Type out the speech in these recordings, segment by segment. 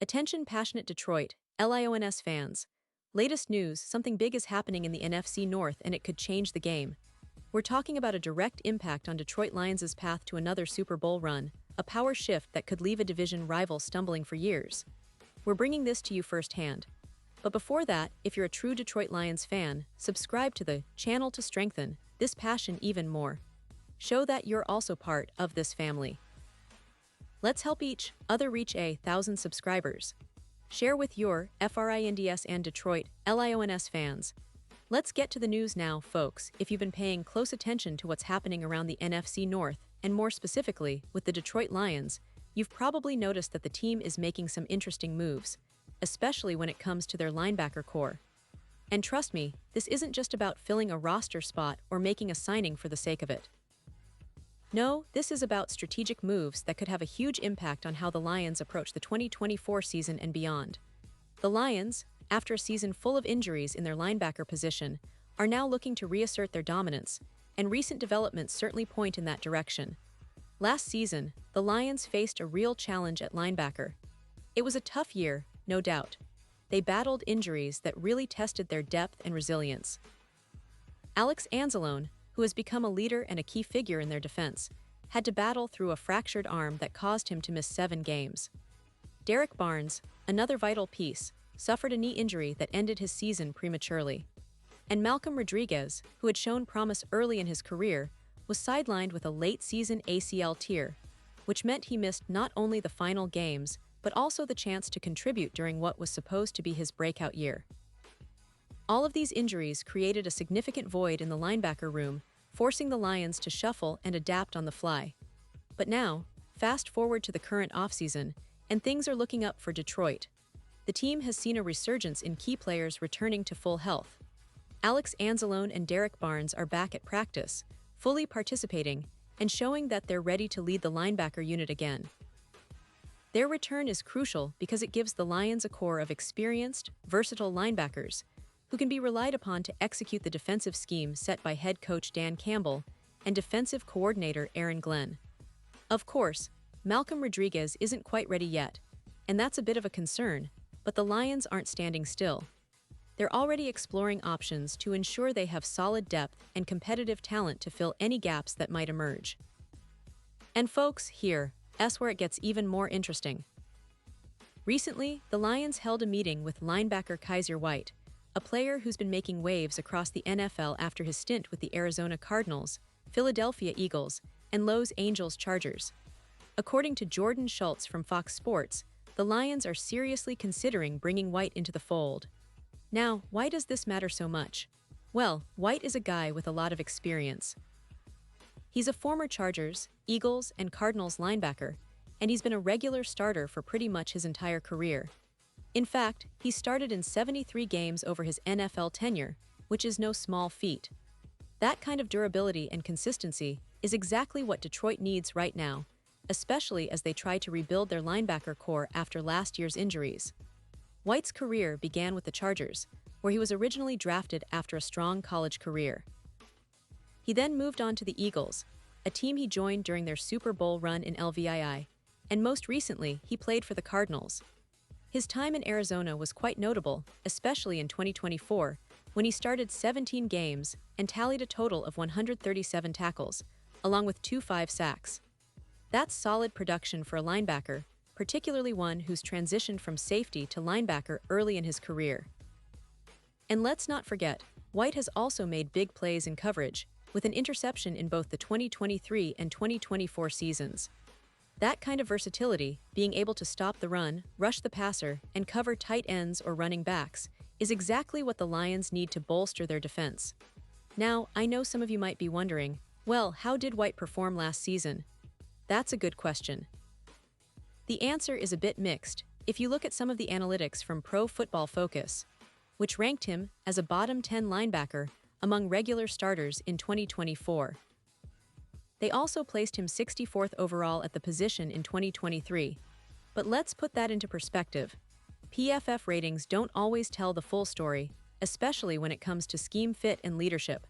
Attention passionate Detroit, Lions fans. Latest news, something big is happening in the NFC North and it could change the game. We're talking about a direct impact on Detroit Lions' path to another Super Bowl run, a power shift that could leave a division rival stumbling for years. We're bringing this to you firsthand. But before that, if you're a true Detroit Lions fan, subscribe to the channel to strengthen this passion even more. Show that you're also part of this family. Let's help each other reach 1,000 subscribers. Share with your FRINDS and Detroit Lions fans. Let's get to the news now, folks. If you've been paying close attention to what's happening around the NFC North, and more specifically with the Detroit Lions, you've probably noticed that the team is making some interesting moves, especially when it comes to their linebacker core. And trust me, this isn't just about filling a roster spot or making a signing for the sake of it. No, this is about strategic moves that could have a huge impact on how the Lions approach the 2024 season and beyond. The Lions, after a season full of injuries in their linebacker position, are now looking to reassert their dominance, and recent developments certainly point in that direction. Last season, the Lions faced a real challenge at linebacker. It was a tough year, no doubt. They battled injuries that really tested their depth and resilience. Alex Anzalone, who has become a leader and a key figure in their defense, had to battle through a fractured arm that caused him to miss 7 games. Derek Barnes, another vital piece, suffered a knee injury that ended his season prematurely. And Malcolm Rodriguez, who had shown promise early in his career, was sidelined with a late-season ACL tear, which meant he missed not only the final games, but also the chance to contribute during what was supposed to be his breakout year. All of these injuries created a significant void in the linebacker room, forcing the Lions to shuffle and adapt on the fly. But now, fast forward to the current offseason, and things are looking up for Detroit. The team has seen a resurgence in key players returning to full health. Alex Anzalone and Derek Barnes are back at practice, fully participating, and showing that they're ready to lead the linebacker unit again. Their return is crucial because it gives the Lions a core of experienced, versatile linebackers who can be relied upon to execute the defensive scheme set by head coach Dan Campbell and defensive coordinator Aaron Glenn. Of course, Malcolm Rodriguez isn't quite ready yet, and that's a bit of a concern, but the Lions aren't standing still. They're already exploring options to ensure they have solid depth and competitive talent to fill any gaps that might emerge. And folks, here's where it gets even more interesting. Recently, the Lions held a meeting with linebacker Kyzir, a player who's been making waves across the NFL after his stint with the Arizona Cardinals, Philadelphia Eagles, and Los Angeles Chargers. According to Jordan Schultz from Fox Sports, the Lions are seriously considering bringing White into the fold. Now, why does this matter so much? Well, White is a guy with a lot of experience. He's a former Chargers, Eagles, and Cardinals linebacker, and he's been a regular starter for pretty much his entire career. In fact, he started in 73 games over his NFL tenure, which is no small feat. That kind of durability and consistency is exactly what Detroit needs right now, especially as they try to rebuild their linebacker core after last year's injuries. White's career began with the Chargers, where he was originally drafted after a strong college career. He then moved on to the Eagles, a team he joined during their Super Bowl run in LVII, and most recently, he played for the Cardinals. His time in Arizona was quite notable, especially in 2024, when he started 17 games and tallied a total of 137 tackles, along with 5 sacks. That's solid production for a linebacker, particularly one who's transitioned from safety to linebacker early in his career. And let's not forget, White has also made big plays in coverage, with an interception in both the 2023 and 2024 seasons. That kind of versatility, being able to stop the run, rush the passer, and cover tight ends or running backs, is exactly what the Lions need to bolster their defense. Now, I know some of you might be wondering, well, how did White perform last season? That's a good question. The answer is a bit mixed if you look at some of the analytics from Pro Football Focus, which ranked him as a bottom 10 linebacker among regular starters in 2024. They also placed him 64th overall at the position in 2023. But let's put that into perspective. PFF ratings don't always tell the full story, especially when it comes to scheme fit and leadership.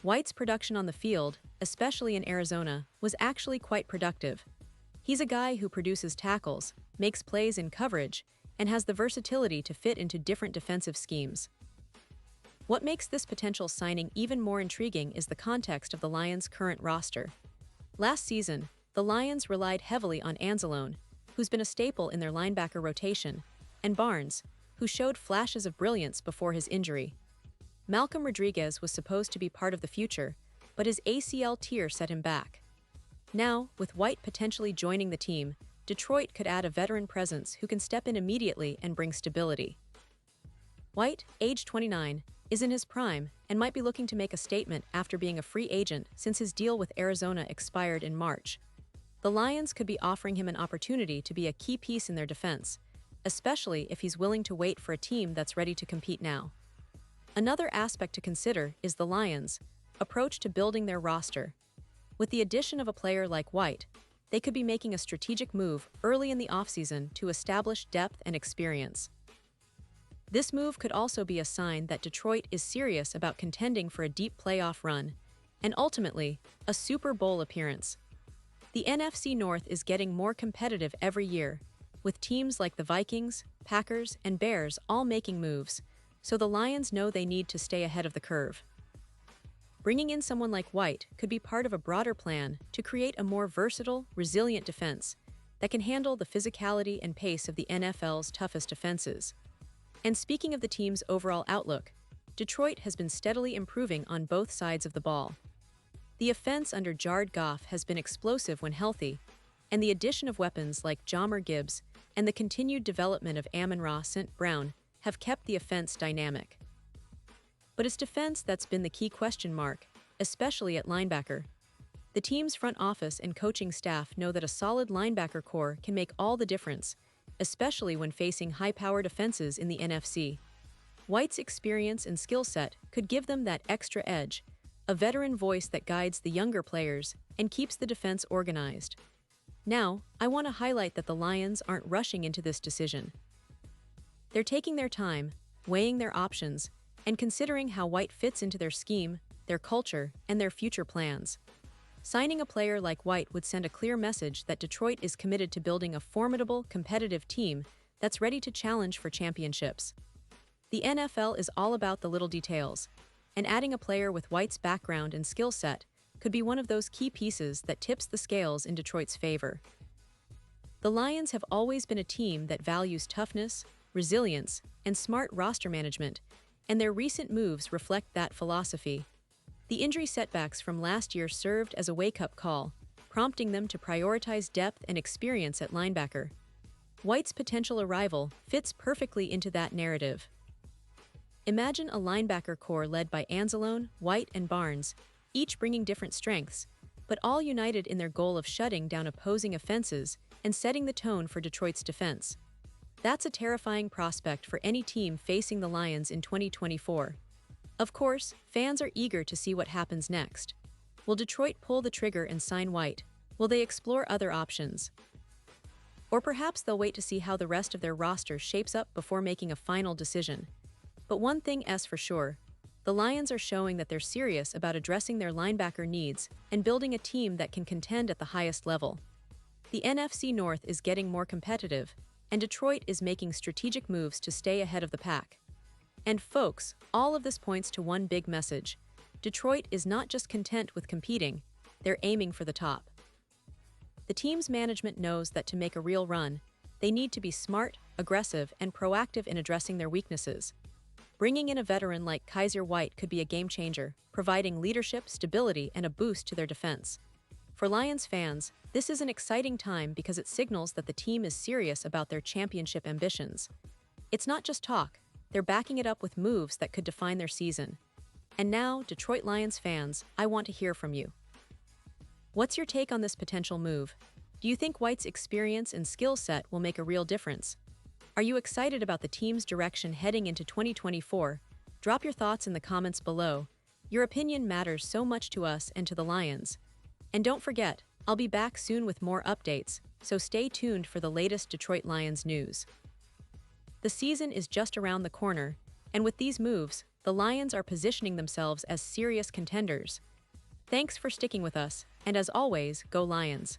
White's production on the field, especially in Arizona, was actually quite productive. He's a guy who produces tackles, makes plays in coverage, and has the versatility to fit into different defensive schemes. What makes this potential signing even more intriguing is the context of the Lions' current roster. Last season, the Lions relied heavily on Anzalone, who's been a staple in their linebacker rotation, and Barnes, who showed flashes of brilliance before his injury. Malcolm Rodriguez was supposed to be part of the future, but his ACL tear set him back. Now, with White potentially joining the team, Detroit could add a veteran presence who can step in immediately and bring stability. White, age 29, is in his prime and might be looking to make a statement after being a free agent since his deal with Arizona expired in March. The Lions could be offering him an opportunity to be a key piece in their defense, especially if he's willing to wait for a team that's ready to compete now. Another aspect to consider is the Lions' approach to building their roster. With the addition of a player like White, they could be making a strategic move early in the offseason to establish depth and experience. This move could also be a sign that Detroit is serious about contending for a deep playoff run and ultimately a Super Bowl appearance. The NFC North is getting more competitive every year, with teams like the Vikings, Packers, and Bears all making moves, so the Lions know they need to stay ahead of the curve. Bringing in someone like White could be part of a broader plan to create a more versatile, resilient defense that can handle the physicality and pace of the NFL's toughest defenses. And speaking of the team's overall outlook, Detroit has been steadily improving on both sides of the ball. The offense under Jared Goff has been explosive when healthy, and the addition of weapons like Jahmyr Gibbs and the continued development of Amon-Ra St. Brown have kept the offense dynamic. But it's defense that's been the key question mark, especially at linebacker. The team's front office and coaching staff know that a solid linebacker core can make all the difference, especially when facing high-powered offenses in the NFC. White's experience and skill set could give them that extra edge, a veteran voice that guides the younger players and keeps the defense organized. Now, I want to highlight that the Lions aren't rushing into this decision. They're taking their time, weighing their options, and considering how White fits into their scheme, their culture, and their future plans. Signing a player like White would send a clear message that Detroit is committed to building a formidable, competitive team that's ready to challenge for championships. The NFL is all about the little details, and adding a player with White's background and skill set could be one of those key pieces that tips the scales in Detroit's favor. The Lions have always been a team that values toughness, resilience, and smart roster management, and their recent moves reflect that philosophy. The injury setbacks from last year served as a wake-up call, prompting them to prioritize depth and experience at linebacker. White's potential arrival fits perfectly into that narrative. Imagine a linebacker core led by Anzalone, White, and Barnes, each bringing different strengths, but all united in their goal of shutting down opposing offenses and setting the tone for Detroit's defense. That's a terrifying prospect for any team facing the Lions in 2024. Of course, fans are eager to see what happens next. Will Detroit pull the trigger and sign White? Will they explore other options? Or perhaps they'll wait to see how the rest of their roster shapes up before making a final decision. But one thing is for sure, the Lions are showing that they're serious about addressing their linebacker needs and building a team that can contend at the highest level. The NFC North is getting more competitive, and Detroit is making strategic moves to stay ahead of the pack. And folks, all of this points to one big message. Detroit is not just content with competing, they're aiming for the top. The team's management knows that to make a real run, they need to be smart, aggressive, and proactive in addressing their weaknesses. Bringing in a veteran like Kyzir White could be a game changer, providing leadership, stability, and a boost to their defense. For Lions fans, this is an exciting time because it signals that the team is serious about their championship ambitions. It's not just talk, they're backing it up with moves that could define their season. And now, Detroit Lions fans, I want to hear from you. What's your take on this potential move? Do you think White's experience and skill set will make a real difference? Are you excited about the team's direction heading into 2024? Drop your thoughts in the comments below. Your opinion matters so much to us and to the Lions. And don't forget, I'll be back soon with more updates, so stay tuned for the latest Detroit Lions news. The season is just around the corner, and with these moves, the Lions are positioning themselves as serious contenders. Thanks for sticking with us, and as always, go Lions!